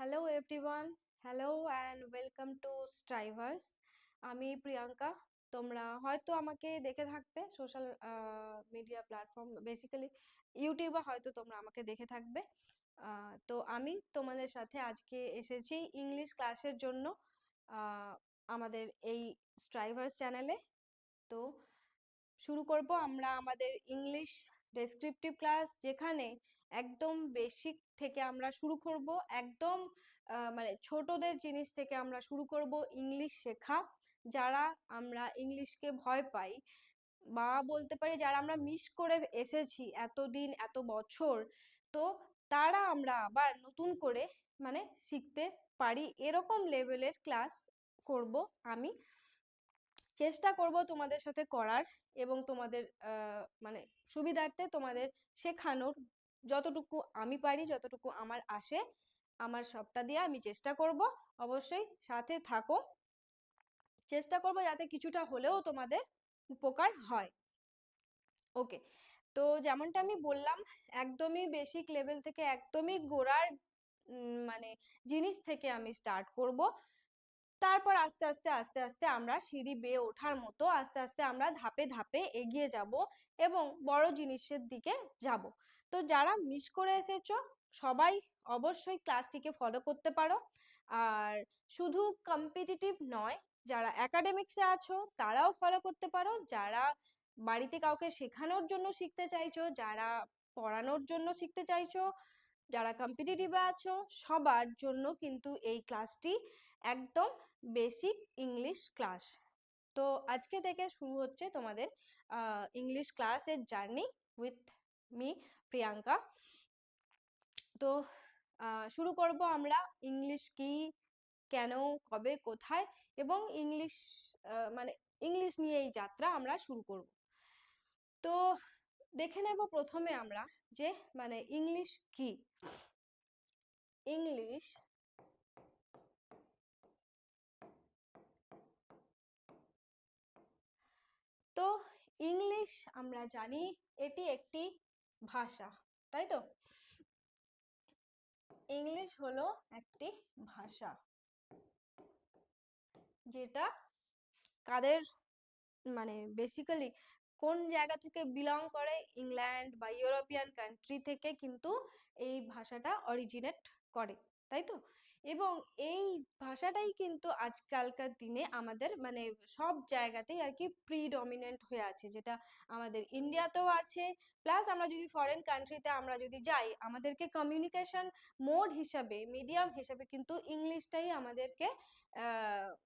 Hello everyone, hello and welcome to Strivers. আমি প্রিয়াঙ্কা। তোমরা হয়তো আমাকে দেখে থাকবে সোশ্যাল মিডিয়া প্ল্যাটফর্ম, বেসিক্যালি ইউটিউবে হয়তো তোমরা আমাকে দেখে থাকবে। তো আমি তোমাদের সাথে আজকে এসেছি ইংলিশ ক্লাসের জন্য আহ, আমাদের এই স্ট্রাইভার্স চ্যানেলে। তো শুরু করব আমরা আমাদের ইংলিশ ডেসক্রিপটিভ ক্লাস, যেখানে একদম বেসিক থেকে আমরা শুরু করব, একদম মানে ছোটদের জিনিস থেকে আমরা শুরু করব ইংলিশ শেখা। যারা আমরা ইংলিশকে ভয় পাই, বা বলতে পারি যারা আমরা মিস করে এসেছি এতদিন এত বছর, তো তারা আমরা আবার নতুন করে মানে শিখতে পারি, এরকম লেভেলের ক্লাস করব আমি। চেষ্টা করব তোমাদের সাথে করার, এবং তোমাদের মানে সুবিধার্থে তোমাদের শেখানোর, যতটুকু আমি পারি, যতটুকু আমার আসে, আমার সবটা দিয়ে আমি চেষ্টা করব। অবশ্যই সাথে থাকো, চেষ্টা করব যাতে কিছুটা হলেও তোমাদের উপকার হয়। ওকে, তো যেমনটা আমি বললাম, একদমই বেসিক লেভেল থেকে, একদমই গোড়ার মানে জিনিস থেকে আমি স্টার্ট করব। তারপর আস্তে আস্তে আস্তে আস্তে আমরা সিঁড়ি বেয়ে ওঠার মতো আস্তে আস্তে আমরা ধাপে ধাপে এগিয়ে যাব এবং বড় জিনিসের দিকে যাব। তো যারা মিস করে এসেছো, সবাই অবশ্যই ক্লাসটিকে ফলো করতে পারো। আর শুধু কম্পিটিটিভ নয়, যারা একাডেমিক্সে আছো তারাও ফলো করতে পারো, যারা বাড়িতে কাউকে শেখানোর জন্য শিখতে চাইছো, যারা পড়ানোর জন্য শিখতে চাইছো, যারা কম্পিটিটিভে আছো, সবার জন্য কিন্তু এই ক্লাসটি একদম বেসিক ইংলিশ ক্লাস। তো আজকে থেকে শুরু হচ্ছে তোমাদের ইংলিশ ক্লাসের জার্নি উইথ মি, প্রিয়াঙ্কা। তো শুরু করব আমরা ইংলিশ কি, কেন, কবে, কোথায়, এবং ইংলিশ মানে ইংলিশ নিয়ে এই যাত্রা আমরা শুরু করব। তো দেখে নেব প্রথমে আমরা যে মানে ইংলিশ কি। ইংলিশ তো ইংলিশ আমরা জানি এটি একটি ভাষা, তাই তো? ইংলিশ হলো একটি ভাষা, যেটা কাদের মানে বেসিক্যালি কোন জায়গা থেকে বিলং করে, ইংল্যান্ড বা ইউরোপিয়ান কান্ট্রি থেকে কিন্তু এই ভাষাটা অরিজিনেট করে, তাই তো? এবং এই ভাষাটাই কিন্তু আজকালকার দিনে আমাদের মানে সব জায়গাতেই আর কি প্রিডমিনেন্ট হয়ে আছে, যেটা আমাদের ইন্ডিয়াতেও আছে। প্লাস আমরা যদি ফরেন কান্ট্রিতে আমরা যদি যাই, আমাদেরকে কমিউনিকেশন মোড হিসাবে, মিডিয়াম হিসাবে কিন্তু ইংলিশটাই আমাদেরকে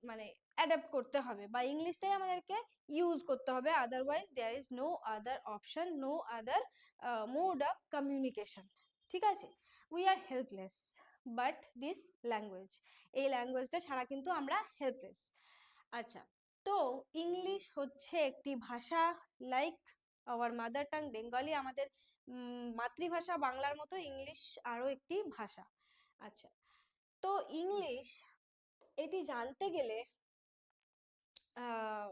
মানে অ্যাডাপ্ট করতে হবে, বা ইংলিশটাই আমাদেরকে ইউজ করতে হবে। Otherwise there is no other option, no other mode of communication. ঠিক আছে, we are helpless but this language, এই ল্যাঙ্গুয়েজটা ছাড়া কিন্তু আমরা হেল্পলেস। আচ্ছা, তো ইংলিশ হচ্ছে একটি ভাষা, like our mother tongue Bengali, আমাদের মাতৃভাষা বাংলার মতো ইংলিশ আরও একটি ভাষা। আচ্ছা, তো ইংলিশ এটি জানতে গেলে আহ,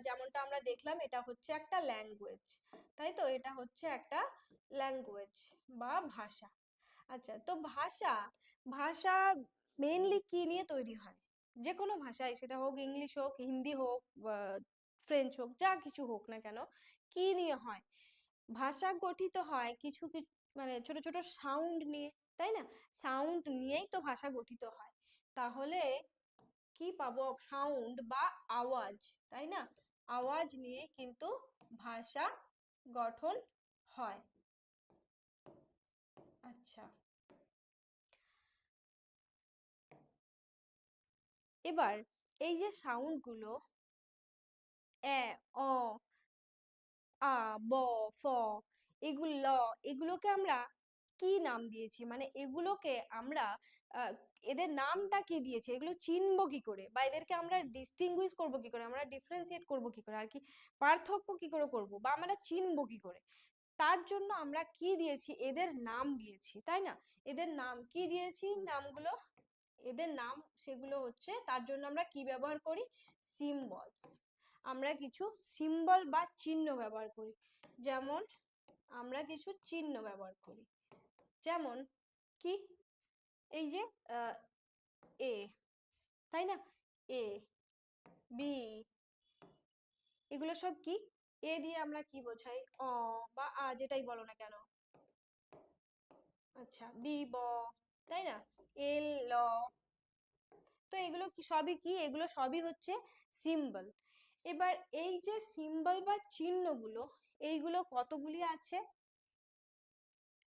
যেমনটা আমরা দেখলাম, এটা হচ্ছে একটা ল্যাঙ্গুয়েজ, তাই তো? এটা হচ্ছে একটা ল্যাঙ্গুয়েজ বা ভাষা। আচ্ছা, তো ভাষা ভাষা মেইনলি কি নিয়ে তৈরি হয়? যে কোনো ভাষায়, সেটা হোক ইংলিশ হোক, হিন্দি হোক, ফ্রেঞ্চ হোক, যা কিছু হোক না কেন, কি নিয়ে হয়? ভাষা গঠিত হয় কিছু কিছু মানে ছোট ছোট সাউন্ড নিয়ে, তাই না? সাউন্ড নিয়েই তো ভাষা গঠিত হয়। তাহলে কি পাবো? সাউন্ড বা আওয়াজ, তাই না? আওয়াজ নিয়ে কিন্তু ভাষা গঠন হয়। আচ্ছা, এবার এই যে সাউন্ড গুলো, এ, অ, আ, ব, ফ, এগুলো এগুলোকে আমরা কি নাম দিয়েছি? মানে এগুলোকে আমরা আহ, এদের নামটা কি দিয়েছি? এগুলো চিনবো কি করে, বা এদেরকে আমরা ডিস্টিংগুইশ করবো কি করে, আমরা ডিফারেন্সিয়েট করবো কি করে, আর কি পার্থক্য কি করে করবো, বা আমরা চিনবো কি করে? তার জন্য আমরা কি দিয়েছি? এদের নাম দিয়েছি, তাই না? এদের নাম কি দিয়েছি? নামগুলো, এদের নাম, সেগুলো হচ্ছে, তার জন্য আমরা কি ব্যবহার করি? সিম্বল। আমরা কিছু সিম্বল বা চিহ্ন ব্যবহার করি। যেমন আমরা কিছু চিহ্ন ব্যবহার করি, যেমন কি? এই যে এ, তাই না, এ, বি, এগুলো সব কি? এ দিয়ে আমরা কি বোঝাই? অ বা আ, যেটাই বলো না কেন। আচ্ছা, বি ব, তাই না, এল ল। তো এগুলো কি সবই কি? এগুলো সবই হচ্ছে সিম্বল। এবার এই যে সিম্বল বা চিহ্নগুলো, এইগুলো কতগুলি আছে?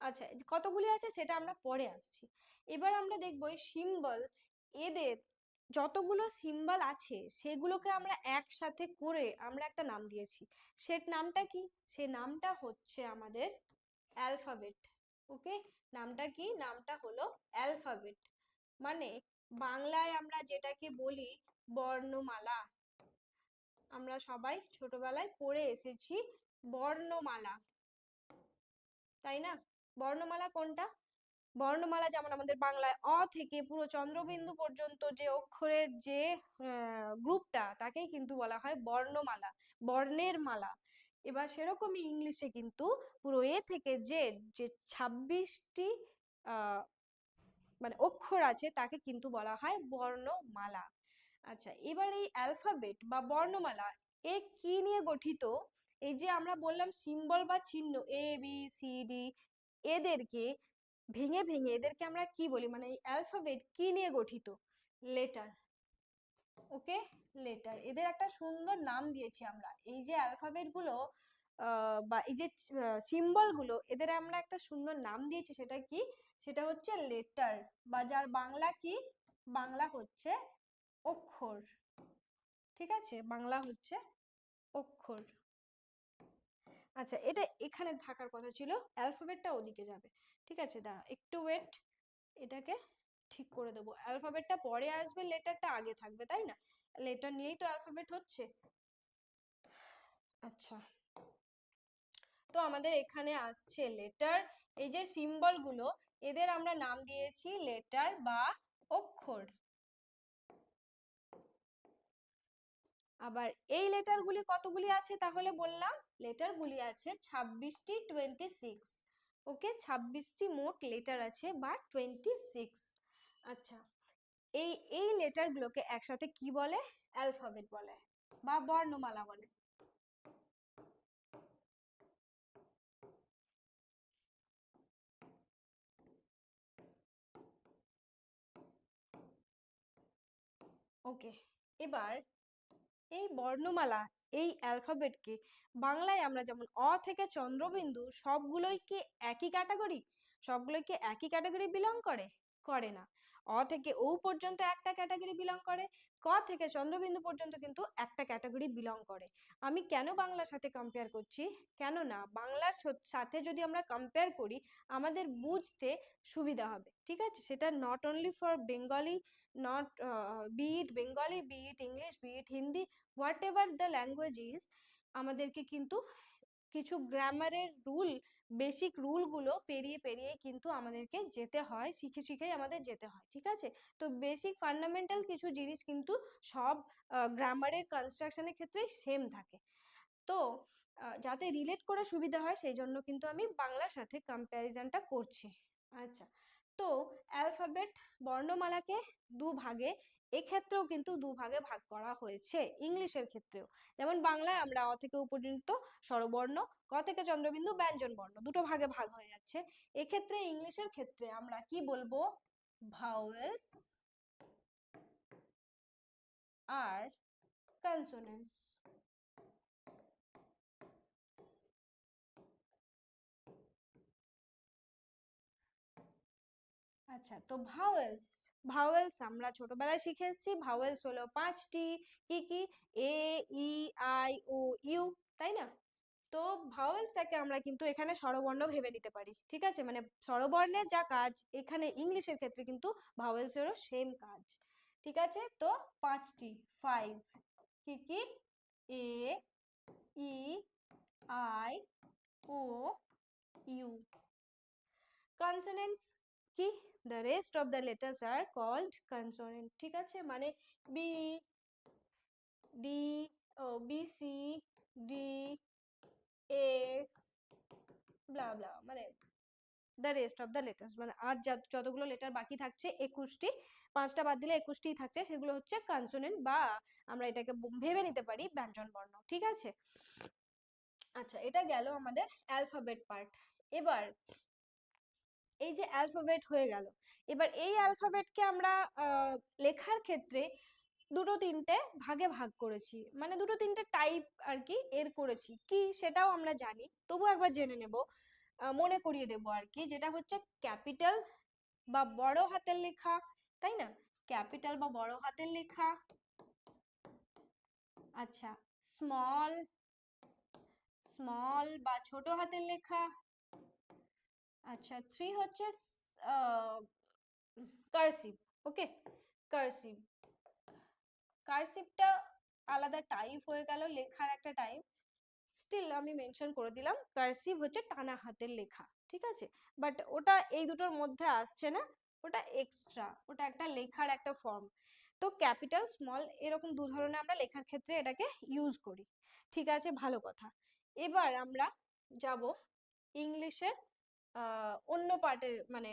আচ্ছা, কতগুলি আছে সেটা আমরা পরে আসছি। এবার আমরা দেখবো এই সিম্বল, এদের যতগুলো সিম্বল আছে সেগুলোকে আমরা একসাথে করে আমরা একটা নাম দিয়েছি। সে নামটা কি? সে নামটা হচ্ছে আমাদের অ্যালফাবেট। ওকে, নামটা কি? নামটা হলো অ্যালফাবেট। মানে বাংলায় আমরা যেটাকে বলি বর্ণমালা। আমরা সবাই ছোটবেলায় পড়ে এসেছি বর্ণমালা, তাই না? বর্ণমালা কোনটা? বর্ণমালা যেমন আমাদের বাংলায় অ থেকে পুরো চন্দ্রবিন্দু পর্যন্ত যে অক্ষরের যে গ্রুপটা, তাকেই কিন্তু বলা হয় বর্ণমালা, বর্ণের মালা। এবার সেরকমই ইংলিশে কিন্তু পুরো এ থেকে জেড যে 26টি মানে অক্ষর আছে তাকে কিন্তু বলা হয় বর্ণমালা। আচ্ছা, এবার এই অ্যালফাবেট বা বর্ণমালা এ কি নিয়ে গঠিত? এই যে আমরা বললাম সিম্বল বা চিহ্ন এ বি সি ডি, এদেরকে ভেঙে ভেঙে এদেরকে আমরা কি বলি? মানে এই অ্যালফাবেট কি নিয়ে গঠিত? লেটার। ওকে, লেটার। এদের একটা সুন্দর নাম দিয়েছি আমরা। এই যে অ্যালফাবেট গুলো বা এই যে সিম্বল গুলো, এদের আমরা একটা সুন্দর নাম দিয়েছি। সেটা কি? সেটা হচ্ছে লেটার, বা যার বাংলা কি? বাংলা হচ্ছে অক্ষর। ঠিক আছে, বাংলা হচ্ছে অক্ষর। আচ্ছা, এটা এখানে থাকার কথা ছিল, অ্যালফাবেটটা ওদিকে যাবে। ঠিক আছে, দাঁড়া একটু ওয়েট, এটাকে ঠিক করে দেবো। অ্যালফাবেটটা পরে আসবে, লেটারটা আগে থাকবে, তাই না? লেটার নিয়েই তো অ্যালফাবেট হচ্ছে। আচ্ছা, তো আমাদের এখানে আসছে লেটার। এই যে সিম্বল গুলো, এদের আমরা নাম দিয়েছি লেটার বা অক্ষর। আবার এই লেটার গুলি কতগুলি আছে তাহলে বললাম? লেটার গুলি আছে 26টি, 26। ওকে, 26টি মোট লেটার আছে বা 26। আচ্ছা, এই এই লেটার গুলোকে একসাথে কি বলে? অ্যালফাবেট বলে বা বর্ণমালা বলে। ওকে, এবার এই বর্ণমালা, এই অ্যালফাবেটকে বাংলায় আমরা যেমন অ থেকে চন্দ্রবিন্দু, সবগুলোই কি একই ক্যাটাগরি? সবগুলোই কি একই ক্যাটাগরি বিলং করে? করে না। অ থেকে ও পর্যন্ত একটা ক্যাটাগরি বিলং করে, ক থেকে চন্দ্রবিন্দু পর্যন্ত কিন্তু একটা ক্যাটাগরি বিলং করে। আমি কেন বাংলার সাথে কম্পেয়ার করছি? কেননা বাংলার সাথে যদি আমরা কম্পেয়ার করি, আমাদের বুঝতে সুবিধা হবে। ঠিক আছে, সেটা not only for Bengali, not be it Bengali, be it English, be it Hindi, whatever the language is, আমাদেরকে কিন্তু কিছু গ্রামারের রুল, বেসিক রুলগুলো পেরিয়ে পেরিয়ে কিন্তু আমাদেরকে যেতে হয়, শিখে শিখেই আমাদের যেতে হয়। ঠিক আছে, তো বেসিক ফান্ডামেন্টাল কিছু জিনিস কিন্তু সব গ্রামারের কনস্ট্রাকশনের ক্ষেত্রে সেম থাকে। তো যাতে রিলেট করে সুবিধা হয় সেই জন্য কিন্তু আমি বাংলার সাথে কম্প্যারিজনটা করছি। আচ্ছা, তো অ্যালফাবেট বর্ণমালাকে দুভাগে, এক্ষেত্রেও কিন্তু দুভাগে ভাগ করা হয়েছে ইংলিশের ক্ষেত্রেও। যেমন বাংলায় আমরা অ থেকে উ পর্যন্ত স্বরবর্ণ, ক থেকে চন্দ্রবিন্দু ব্যঞ্জন বর্ণ, দুটো ভাগে ভাগ হয়ে যাচ্ছে। এক্ষেত্রে ইংলিশের ক্ষেত্রে আমরা কি বলবো? ভাওয়েলস আর কনসোনেন্টস। আচ্ছা, তো ভাওয়েলস, ভাওয়েলস আমরা ছোটবেলায় শিখে এসেছি। ভাওয়েলস হলো 5টি। কি কি? A, E, I, O, you, তাই না? তো ভাওয়েলসটাকে আমরা কিন্তু এখানে স্বরবর্ণ ভেবে নিতে পারি। ঠিক আছে, মানে স্বরবর্ণের যা কাজ এখানে ইংলিশের ক্ষেত্রে কিন্তু ভাওয়েলসেরও সেম কাজ। ঠিক আছে, তো 5টি, 5। কি কি? A, E, I, O, U. Consonants কি? The rest of the letters are called consonant. ঠিক আছে, মানে বি, ডি, ও B, C, D, F, blah blah, মানে the rest of the letters, মানে আর যতগুলো লেটার বাকি থাকছে 21টি, 5টা বাদ দিলে 21টিই থাকছে, সেগুলো হচ্ছে কনসোনেন্ট, বা আমরা এটাকে ভেবে নিতে পারি ব্যঞ্জন বর্ণ। ঠিক আছে, আচ্ছা এটা গেল আমাদের অ্যালফাবেট পার্ট। এবার এই যে অ্যালফাবেট হয়ে গেল, এবার এই অ্যালফাবেটকে আমরা লেখার ক্ষেত্রে দুটো তিনটে ভাগে ভাগ করেছি, মানে দুটো তিনটে টাইপ আর কি এর করেছি, কি সেটাও আমরা জানি, তবু একবার জেনে নেব, মনে করিয়ে দেবো আর কি, যেটা হচ্ছে ক্যাপিটাল বা বড় হাতের লেখা, তাই না, ক্যাপিটাল বা বড় হাতের লেখা, আচ্ছা স্মল, স্মল বা ছোট হাতের লেখা, আচ্ছা 3 হচ্ছে কার্সিভ, ওকে, কার্সিভ, কার্সিভটা আলাদা টাইপ হয়ে গেল, লেখার একটা টাইপ, স্টিল আমি মেনশন করে দিলাম কার্সিভ হচ্ছে টানা হাতের লেখা, ঠিক আছে, বাট ওটা এই দুটোর মধ্যে আসছে না, ওটা এক্সট্রা, ওটা একটা লেখার একটা ফর্ম। তো ক্যাপিটাল স্মল এরকম দু ধরনের আমরা লেখার ক্ষেত্রে এটাকে ইউজ করি, ঠিক আছে, ভালো কথা। এবার আমরা যাব ইংলিশের অন্য পার্টের, মানে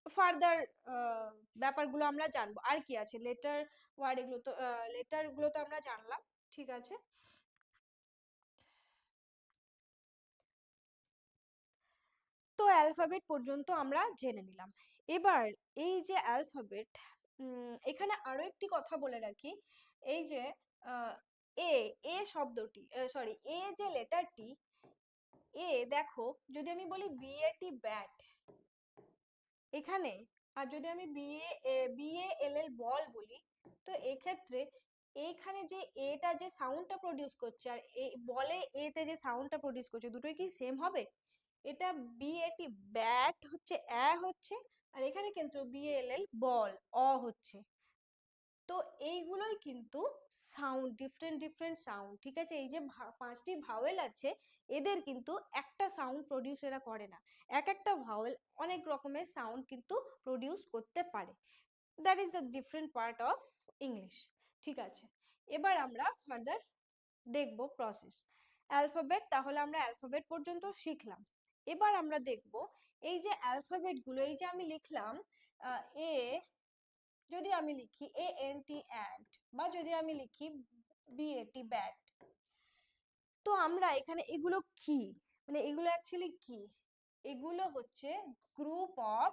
ফার্দার ব্যাপারগুলো আমরা জানবো, আর কি আছে, লেটার ওয়ার্ড, এগুলো তো লেটার গুলো তো আমরা জানলাম, ঠিক আছে। তো অ্যালফাবেট পর্যন্ত আমরা জেনে নিলাম। এবার এই যে অ্যালফাবেট, এখানে আরো একটি কথা বলে রাখি, এই যে এ, এ শব্দটি, সরি, এ যে লেটারটি, এ দেখো, যদি আমি বলি বিএটি ব্যাট এখানে, আর যদি আমি বিএএলএল বল বলি, তো এক্ষেত্রে এইখানে যে এটা যে সাউন্ডটা প্রডিউস করছে আর বলে এতে যে সাউন্ডটা প্রডিউস করছে, দুটোই কি সেম হবে? এটা বিএটি ব্যাট হচ্ছে অ্যা হচ্ছে, আর এখানে কিন্তু বিএলএল বল অ হচ্ছে। তো এইগুলোই কিন্তু সাউন্ড, ডিফারেন্ট ডিফারেন্ট সাউন্ড, ঠিক আছে, এই যে 5টি ভাওয়েল আছে, এদের কিন্তু একটা সাউন্ড প্রডিউস এরা করে না, এক একটা ভাওয়েল অনেক রকমের সাউন্ড কিন্তু প্রডিউস করতে পারে। That is a different part of English, ঠিক আছে। এবার আমরা ফার্দার দেখব প্রসেস অ্যালফাবেট, তাহলে আমরা অ্যালফাবেট পর্যন্ত শিখলাম। এবার আমরা দেখব এই যে অ্যালফাবেট গুলো, এই যে আমি লিখলাম এ, যদি আমি লিখি এ এন টি অ্যান্ট, বা যদি আমি লিখি বিএটি ব্যাট, তো আমরা এখানে এগুলো কি, মানে এগুলো অ্যাকচুয়ালি কি, এগুলো হচ্ছে গ্রুপ অফ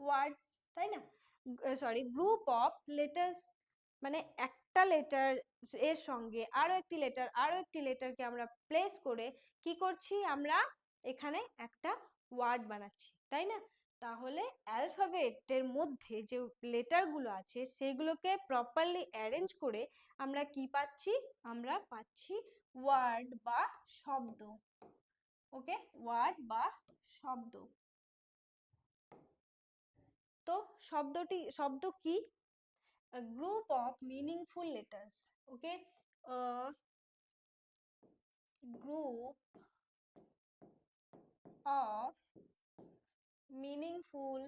ওয়ার্ডস, তাই না, সরি গ্রুপ অফ লেটার্স, মানে একটা লেটার এর সঙ্গে আরো একটি লেটার, আরো একটি লেটারকে আমরা প্লেস করে কি করছি, আমরা এখানে একটা ওয়ার্ড বানাচ্ছি, তাই না। তাহলে অ্যালফাবেটের মধ্যে যে লেটারগুলো আছে সেগুলোকে প্রপারলি অ্যারেঞ্জ করে আমরা কি পাচ্ছি, আমরা পাচ্ছি ওয়ার্ড বা শব্দ, ওকে, ওয়ার্ড বা শব্দ। তো শব্দ কি, a group of meaningful letters, okay, a group of meaningful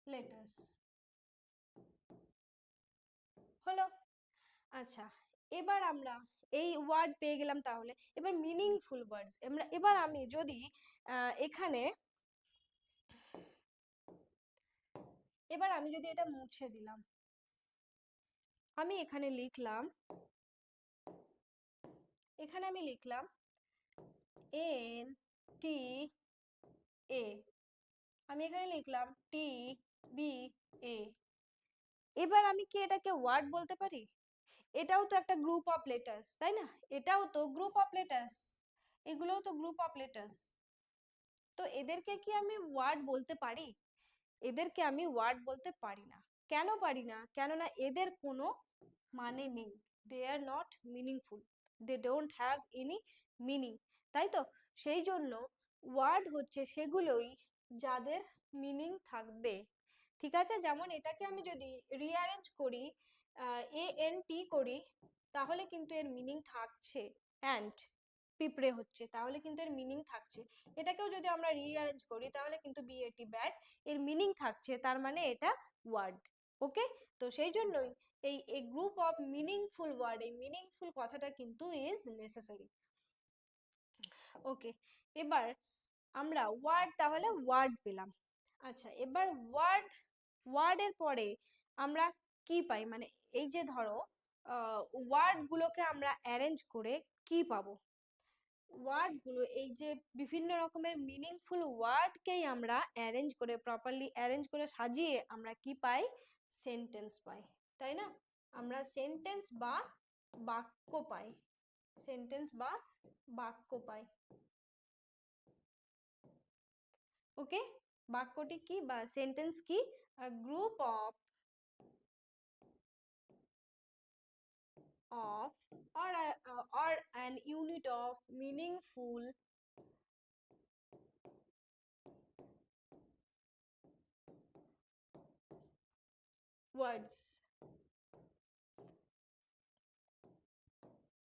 letters, হলো, আচ্ছা। এবার আমরা এই ওয়ার্ড পেয়ে গেলাম, তাহলে এবার মিনিংফুল ওয়ার্ডস, এবার আমি যদি এখানে, এবার আমি যদি এটা মুছে দিলাম, আমি এখানে লিখলাম, এখানে আমি লিখলাম এন টি এ, আমি এখানে লিখলাম টি বি এ, এবার আমি কি এটাকে ওয়ার্ড বলতে পারি? এটাও তো একটা গ্রুপ অফ লেটার্স, তাই না, এটাও তো গ্রুপ অফ লেটার্স, এগুলোও তো গ্রুপ অফ লেটার্স, তো এদেরকে কি আমি ওয়ার্ড বলতে পারি? এদেরকে আমি ওয়ার্ড বলতে পারি না। কেন পারি না? কেননা এদের কোনো মানে নেই, they are not meaningful, they don't have any meaning, তাই তো, সেই জন্য ওয়ার্ড হচ্ছে সেগুলোই যাদের মিনিং থাকবে, ঠিক আছে। যেমন এটাকে আমি যদি রিঅ্যারেঞ্জ করি, এ এন টি করি, তাহলে কিন্তু এর মিনিং থাকছে অ্যান্ট, পিঁপড়ে হচ্ছে, তাহলে কিন্তু এর মিনিং থাকছে। এটাকেও যদি আমরা রিঅ্যারেঞ্জ করি তাহলে কিন্তু বিএটি ব্যাট, এর মিনিং থাকছে, তার মানে এটা ওয়ার্ড, ওকে। তো সেই জন্যই এই গ্রুপ অফ মিনিংফুল ওয়ার্ড, এই মিনিংফুল কথাটা কিন্তু ইজ নেসেসারি। ওকে, এবার আমরা ওয়ার্ড, তাহলে ওয়ার্ড পেলাম। আচ্ছা, এবার ওয়ার্ডের পরে আমরা কি পাই, মানে এই যে ধরো ওয়ার্ড গুলোকে আমরা অ্যারেঞ্জ করে কি পাবো, ওয়ার্ড গুলো এই যে বিভিন্ন রকমের মিনিংফুল ওয়ার্ডকেই আমরা অ্যারেঞ্জ করে, প্রপারলি অ্যারেঞ্জ করে সাজিয়ে আমরা কি পাই, সেন্টেন্স পাই, তাই না? আমরা সেন্টেন্স বা বাক্য পাই, সেন্টেন্স বা বাক্য পাই। ওকে, বাক্যটি কি বা সেন্টেন্স কি, group of or an unit of meaningful words.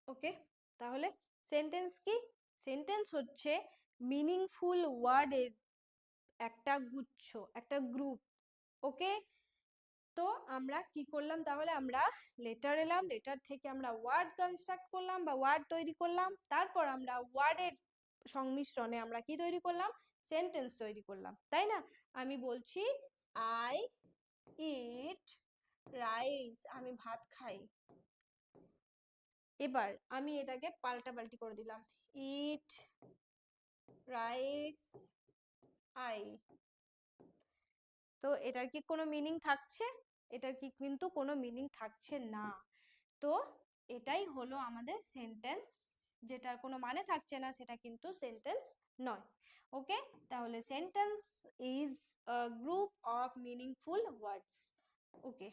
ওকে, তাহলে সেন্টেন্স কি, সেন্টেন্স হচ্ছে মিনিংফুল ওয়ার্ডের একটা গুচ্ছ, একটা গ্রুপ। ওকে, তো আমরা কি করলাম, তাহলে আমরা লেটার এলাম, লেটার থেকে আমরা ওয়ার্ড কনস্ট্রাক্ট করলাম বা ওয়ার্ড তৈরি করলাম, তারপর আমরা ওয়ার্ডের সংমিশ্রণে আমরা কি তৈরি করলাম, সেন্টেন্স তৈরি করলাম, তাই না? আমি বলছি আই ইট রাইস, আমি ভাত খাই। এবার আমি এটাকে পাল্টাপাল্টি করে দিলাম, ইট রাইস আই। তো এটার কি কোনো মিনিং থাকছে? এটার কি কিন্তু কোনো মিনিং থাকছে না। তো এটাই হলো আমাদের সেন্টেন্স, যেটার কোনো মানে থাকছে না সেটা কিন্তু সেন্টেন্স নয়। ওকে, তাহলে sentence is a group of meaningful words. Okay,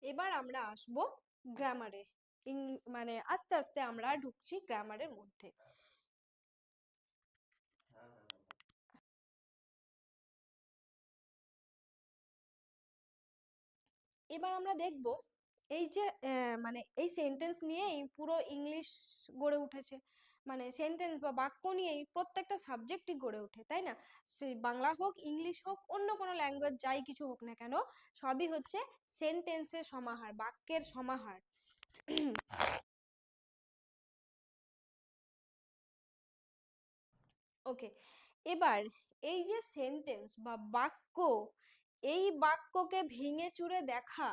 এবার আমরা আসব গ্রামারে, মানে আস্তে আস্তে আমরা ঢুকছি গ্রামারের মধ্যে। এবার আমরা দেখব এই যে মানে এই সেন্টেন্স নিয়েই পুরো ইংলিশ গড়ে উঠেছে, মানে সেন্টেন্স বা বাক্য নিয়েই প্রত্যেকটা সাবজেক্টই গড়ে ওঠে, তাই না? সে বাংলা হোক, ইংলিশ হোক, অন্য কোনো ল্যাঙ্গুয়েজ যাই কিছু হোক না কেন, সবই হচ্ছে সেন্টেন্সের সমাহার, বাক্যের সমাহার। ওকে, এবার এই যে সেন্টেন্স বা বাক্য, এই বাক্যকে ভেঙে চুরে দেখা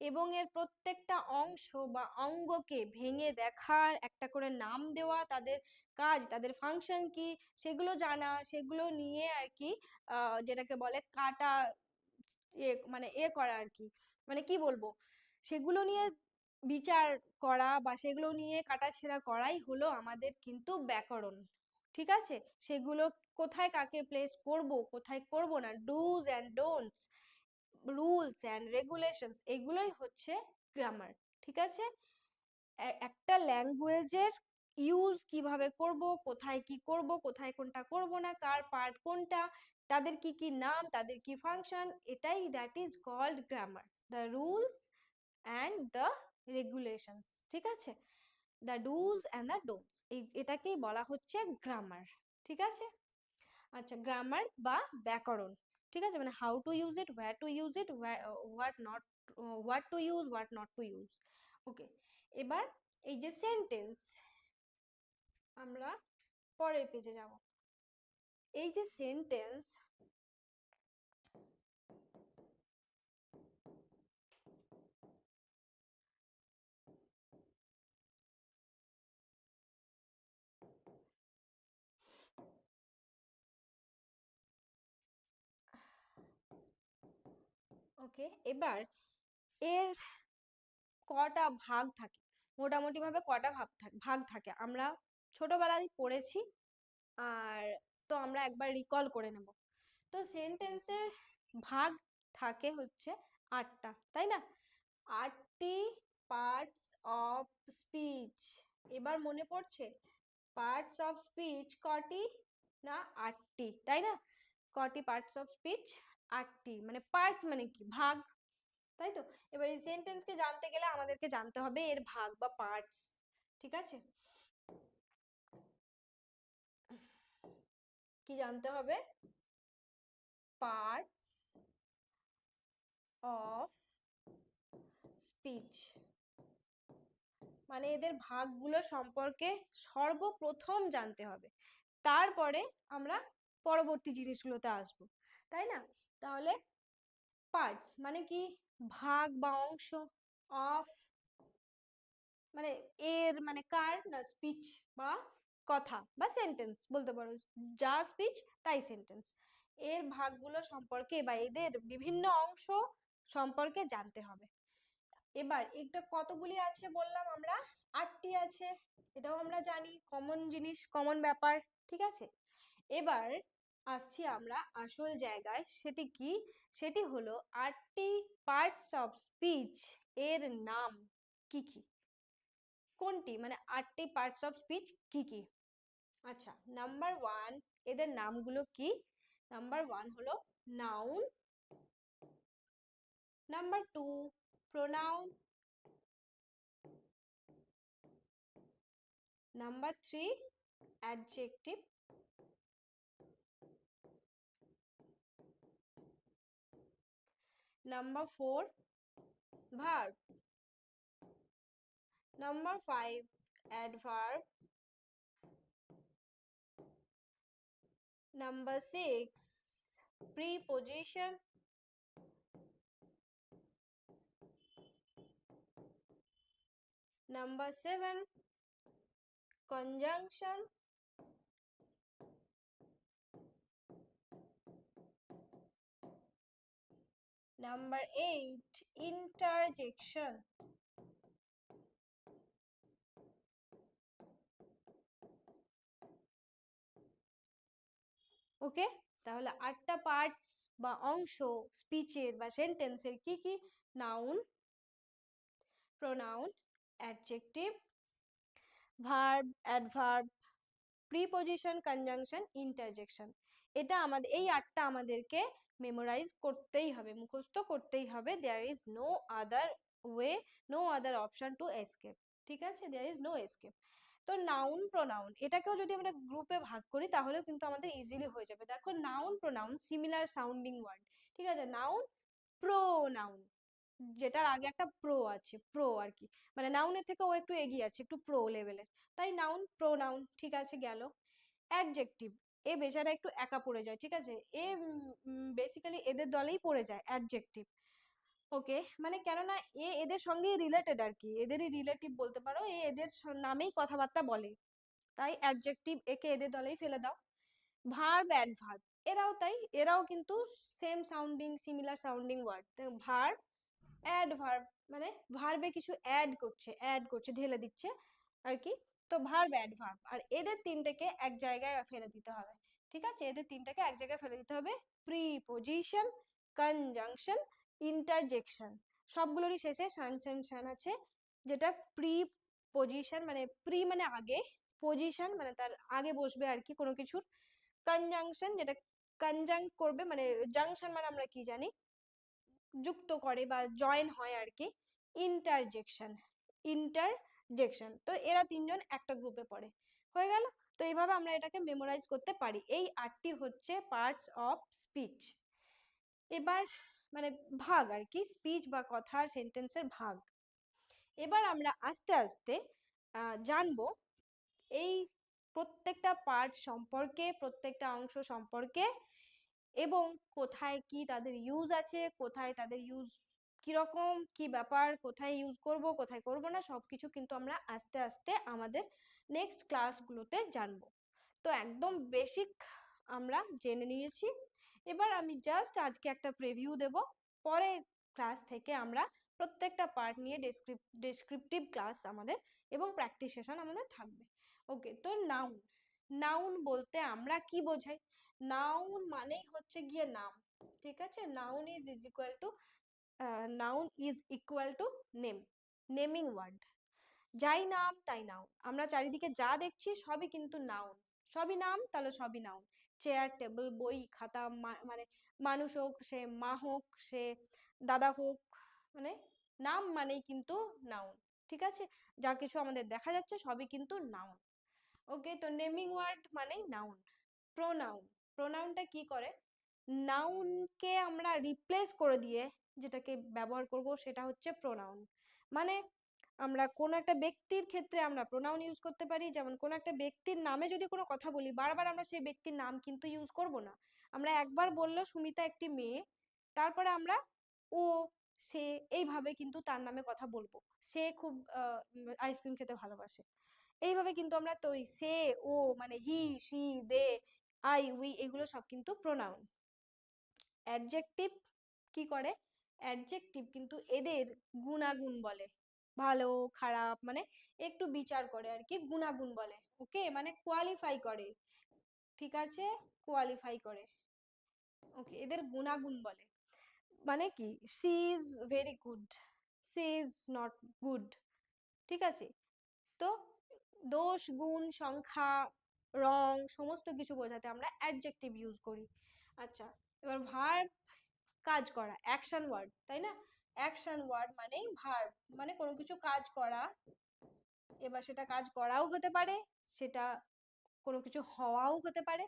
এবং এর প্রত্যেকটা অংশ বা অঙ্গকে ভেঙে দেখার, একটা করে নাম দেওয়া, তাদের কাজ, তাদের ফাংশন কি সেগুলো জানা, সেগুলো নিয়ে আর কি যেটাকে বলে কাটা, মানে করা আর কি, মানে কি বলবো, সেগুলো নিয়ে বিচার করা বা সেগুলো নিয়ে কাটাছেঁড়া করাই হলো আমাদের কিন্তু ব্যাকরণ। ঠিক আছে, সেগুলো কোথায় কাকে প্লেস করব, কোথায় করব না, dos and don'ts, rules and regulations, এগুলোই হচ্ছে গ্রামার। ঠিক আছে, একটা ল্যাঙ্গুয়েজের ইউজ কিভাবে করব, কোথায় কি করব, কোথায় কোনটা করব না, কার পার্ট কোনটা, তাদের কি কি নাম, তাদের কি ফাংশন, এটাই that is called grammar, the rules and the regulations. ঠিক আছে, the dos and the don'ts, এটাকেই বলা হচ্ছে গ্রামার। ঠিক আছে, আচ্ছা, গ্রামার বা ব্যাকরণ। ঠিক আছে, মানে how to use it, where to use it, what not, what to use, what not to use. Okay, এবার এই যে সেন্টেন্স, আমরা পরের পেজে যাব। এই যে সেন্টেন্স, ওকে, এবার এর কটা ভাগ থাকে, মোটামুটি ভাবে কটা ভাগ থাকে আমরা ছোটবেলায় পড়েছি, আর তো আমরা একবার রিকল করে নেব। তো সেন্টেন্সের ভাগ থাকে হচ্ছে 8টা, তাই না? 8টি পার্টস অফ স্পিচ। এবার মনে পড়ছে পার্টস অফ স্পিচ কটি, না 8টি, তাই না? কটি পার্টস অফ স্পিচ, 8টি, মানে পার্টস মানে কি, ভাগ, তাই তো? এবার এই সেন্টেন্সকে জানতে গেলে আমাদেরকে জানতে হবে এর ভাগ বা পার্টস। ঠিক আছে, কি জানতে হবে, পার্টস অফ স্পিচ, মানে এদের ভাগগুলো সম্পর্কে সর্বপ্রথম জানতে হবে, তারপরে আমরা পরবর্তী জিনিসগুলোতে আসবো, তাই না? তাহলে পার্টস মানে কি? ভাগ বা অংশ। অফ মানে এর মানে কার না স্পিচ বা কথা বা সেন্টেন্স বলতে পারো, যা স্পিচ তাই সেন্টেন্স। এর ভাগগুলো সম্পর্কে বা এদের বিভিন্ন অংশ সম্পর্কে জানতে হবে। এবার এটা কতগুলি আছে বললাম আমরা? 8টি আছে, এটাও আমরা জানি, কমন জিনিস, কমন ব্যাপার, ঠিক আছে। এবার আসছি আমরা আসল জায়গায়, সেটি কি? সেটি হলো 8টি পার্টস অফ স্পিচ এর নাম কি কি? কোনটি মানে 8টি পার্টস অফ স্পিচ কি কি? আচ্ছা, নাম্বার 1, এদের নামগুলো কি? নাম্বার 1 হলো noun, number 2 pronoun, number 3 adjective, number 4 verb, number 5 adverb, number 6 preposition, number 7 conjunction, number 8 interjection. Okay, তাহলে 8টা পার্টস বা অংশ স্পিচের বা সেন্টেন্সের কি কি? Noun, pronoun, adjective, verb, adverb, preposition, conjunction, interjection. এটা আমাদের এই 8টা আমাদেরকে মেমোরাইজ করতেই হবে, মুখস্থ করতেই হবে। There is no other way, no other option to escape, ঠিক আছে? There is no escape. তো নাউন প্রোনাউন এটাকেও যদি আমরা গ্রুপে ভাগ করি তাহলেও কিন্তু আমাদের ইজিলি হয়ে যাবে। দেখো noun pronoun similar sounding word, ঠিক আছে? নাউন, প্রোনাউন, যেটার আগে একটা প্রো আছে, প্রো আর কি, মানে নাউনের থেকে ও একটু এগিয়ে আছে, একটু প্রো লেভেলের, তাই নাউন প্রোনাউন, ঠিক আছে গেল। অ্যাডজেক্টিভ, এ বেচারা একটু একা পড়ে যায়, ঠিক আছে? এ বেসিক্যালি এদের দলেই পড়ে যায় অ্যাডজেক্টিভ। ওকে, মানে কেননা এদের সঙ্গেই রিলেটেড আর কি, এদেরই রিলেটিভ বলতে পারো, এদের নামেই কথাবার্তা বলে, তাই অ্যাডজেক্টিভ একে এদের দলেই ফেলে দাও। ভার্ব, অ্যাডভার্ব, এরাও তাই, এরাও কিন্তু same sounding, similar sounding word. Verb, adverb মানে ভার্বে কিছু অ্যাড করছে, ঢেলে দিচ্ছে আর কি। তো ভার্ব, অ্যাডভার্ব, আর এদের তিনটেকে এক জায়গায় ফেলে দিতে হবে, ঠিক আছে? এদের তিনটাকে এক জায়গায় ফেলে দিতে হবে। প্রিপোজিশন, কনজাংশন, ইন্টারজেকশন, সবগুলোরই শেষে সানসেনশন আছে, যেটা প্রি পজিশন মানে প্রি মানে আগে, পজিশন মানে তার আগে বসবে আর কি কোনো কিছুর, কনজাংশন যেটা কনজাংক্ট করবে, মানে জাংশন মানে আমরা কি জানি, যুক্ত করে বা জয়েন হয় আর কি। ইন্টারজেকশন, ইন্টারজেকশন, তো এরা তিনজন একটা গ্রুপে পড়ে, হয়ে গেল। তো এইভাবে আমরা এটাকে মেমোরাইজ করতে পারি। এই 8টি হচ্ছে পার্টস অফ স্পিচ। এবার মানে ভাগ আর কি, স্পিচ বা কথার সেন্টেন্সের ভাগ। এবার আমরা আস্তে আস্তে জানবো এই প্রত্যেকটা পার্ট সম্পর্কে, প্রত্যেকটা অংশ সম্পর্কে, এবং কোথায় কি তাদের ইউজ আছে, কোথায় তাদের ইউজ কিরকম, কি ব্যাপার, কোথায় ইউজ করব, কোথায় করব না, সবকিছু কিন্তু আমরা আস্তে আস্তে আমাদের নেক্সট ক্লাসগুলোতে জানবো। তো একদম বেসিক আমরা জেনে নিয়েছি। এবার আমি জাস্ট আজকে একটা প্রিভিউ দেব, পরের ক্লাস থেকে আমরা প্রত্যেকটা পার্ট নিয়ে ডেসক্রিপটিভ ক্লাস আমাদের এবং প্র্যাকটিস সেশন আমাদের থাকবে। ওকে, তো নাউন, নাউন বলতে আমরা কি বোঝাই? নাউন মানেই হচ্ছে গিয়ে নাম, ঠিক আছে? Noun is equal to name, naming word, যাই নাম তাই নাউন। আমরা চারিদিকে যা দেখছি সবই কিন্তু নাউন, সবই নাম, তাহলে সবই নাউন। চেয়ার, টেবিল, বই, খাতা, মানে মানুষ হোক, সে মা হোক, সে দাদা হোক, মানে নাম মানেই কিন্তু নাউন, ঠিক আছে? যা কিছু আমাদের দেখা যাচ্ছে সবই কিন্তু নাউন। ওকে, তো নেমিং ওয়ার্ড মানেই নাউন। প্রোনাউন, প্রোনাউনটা কি করে? নাউনকে আমরা রিপ্লেস করে দিয়ে যেটাকে ব্যবহার করব সেটা হচ্ছে প্রোনাউন। মানে আমরা কোনো একটা ব্যক্তির ক্ষেত্রে আমরা প্রোনাউন ইউজ করতে পারি, যেমন কোনো একটা ব্যক্তির নামে যদি কোনো কথা বলি, বারবার আমরা সেই ব্যক্তির নাম কিন্তু ইউজ করব না। আমরা একবার বললো সুমিতা একটি মেয়ে, তারপরে আমরা ও, সে, এইভাবে কিন্তু তার নামে কথা বলবো। সে খুব আইসক্রিম খেতে ভালোবাসে, এইভাবে কিন্তু আমরা, তো সে, ও, মানে হি, শি, দে, আই, উই, এগুলো সব কিন্তু প্রোনাউন। অ্যাডজেক্টিভ কি করে? অ্যাডজেক্টিভ কিন্তু এদের গুণাগুণ বলে, ভালো খারাপ মানে একটু বিচার করে আর কি, গুণাগুণ বলে। ওকে, মানে কোয়ালিফাই করে, ঠিক আছে, কোয়ালিফাই করে। ওকে, এদের গুণাগুণ বলে। মানে কি, she is very good, she is not good, ঠিক আছে। তো দোষ, গুণ, সংখ্যা, রং, সমস্ত কিছু বোঝাতে আমরা অ্যাডজেক্টিভ ইউজ করি। আচ্ছা, এবার ভার্ব, কাজ করা, অ্যাকশন ওয়ার্ড, তাই না? অ্যাকশন ওয়ার্ড মানেই ভার্ব, মানে কোনো কিছু কাজ করা। এবার সেটা কাজ করাও হতে পারে, সেটা কোনো কিছু হওয়াও হতে পারে,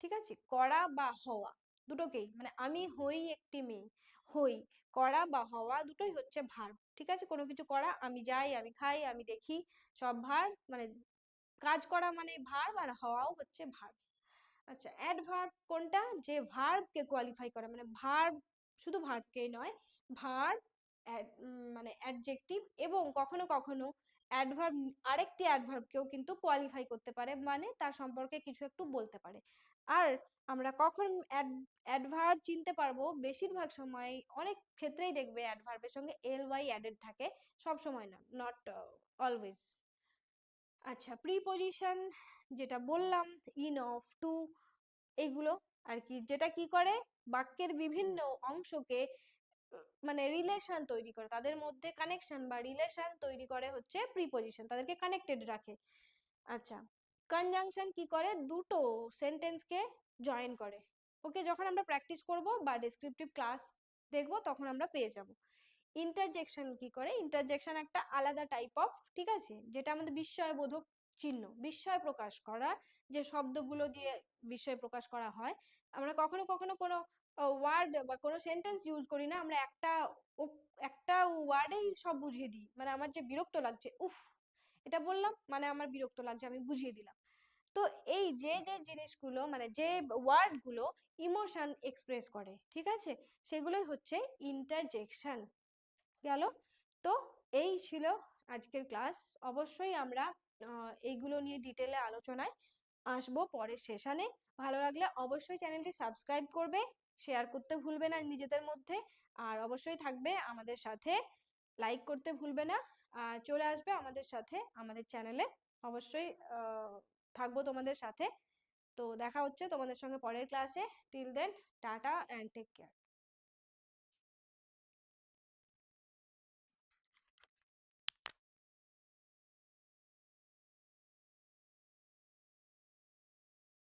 ঠিক আছে। করা বা হওয়া দুটোকেই, মানে আমি হই একটি মেয়ে, হই, করা বা হওয়া দুটোই হচ্ছে ভার্ব, ঠিক আছে। কোনো কিছু করা, আমি যাই, আমি খাই, আমি দেখি, সব ভার্ব, মানে কাজ করা মানে ভার্ব, আর হওয়াও হচ্ছে ভার্ব। আচ্ছা, অ্যাডভার্ব কোনটা? যে ভার্বকে কোয়ালিফাই করে, মানে ভার্ব, শুধু ভার্বকেই নয়, ভার্ব, মানে অ্যাডজেক্টিভ, এবং কখনো কখনো অ্যাডভার্ব আরেকটি অ্যাডভার্বকেও কিন্তু কোয়ালিফাই করতে পারে, মানে তার সম্পর্কে কিছু একটু বলতে পারে। আর আমরা কখন অ্যাডভার্ব চিনতে পারবো? বেশিরভাগ সময়, অনেক ক্ষেত্রেই দেখবে অ্যাডভার্বের সঙ্গে এল ওয়াই অ্যাডেড থাকে, সব সময় না, নট অলওয়েজ। আচ্ছা, প্রিপজিশন যেটা বললাম, ইন, অফ, টু, এগুলো আর কি, যেটা কি করে, বাক্যের বিভিন্ন অংশকে মানে রিলেশন তৈরি করে, তাদের মধ্যে কানেকশন বা রিলেশন তৈরি করে হচ্ছে প্রিপজিশন, তাদেরকে কানেক্টেড রাখে। আচ্ছা, কনজাংশন কি করে? দুটো সেন্টেন্সকে জয়েন করে। ওকে, যখন আমরা প্র্যাকটিস করব বা ডেসক্রিপটিভ ক্লাস দেখব তখন আমরা পেয়ে যাব। ইন্টারজেকশন কি করে? ইন্টারজেকশন একটা আলাদা টাইপ অফ, ঠিক আছে, যেটা আমাদের বিস্ময়বোধক চিহ্ন, বিস্ময় প্রকাশ করা, যে শব্দগুলো দিয়ে বিস্ময় প্রকাশ করা হয়। আমরা কখনো কখনো কোনো ওয়ার্ড বা কোনো সেন্টেন্স ইউজ করি না, আমরা একটা ওয়ার্ডেই সব বুঝিয়ে দিই, মানে আমার যে বিরক্ত লাগছে, উফ, এটা বললাম মানে আমার বিরক্ত লাগছে, আমি বুঝিয়ে দিলাম। তো এই যে যে জিনিসগুলো, মানে যে ওয়ার্ডগুলো ইমোশন এক্সপ্রেস করে, ঠিক আছে, সেগুলোই হচ্ছে ইন্টারজেকশন। গেল। তো এই ছিল আজকের ক্লাস। অবশ্যই আমরা এইগুলো নিয়ে ডিটেলে আলোচনায় আসবো পরের সেশনে। ভালো লাগলে অবশ্যই চ্যানেলটি সাবস্ক্রাইব করবে, শেয়ার করতে ভুলবে না নিজেদের মধ্যে, আর অবশ্যই থাকবে আমাদের সাথে, লাইক করতে ভুলবে না, আর চলে আসবে আমাদের সাথে আমাদের চ্যানেলে। অবশ্যই থাকবো তোমাদের সাথে। তো দেখা হচ্ছে তোমাদের সঙ্গে পরের ক্লাসে। Till then, tata and take care.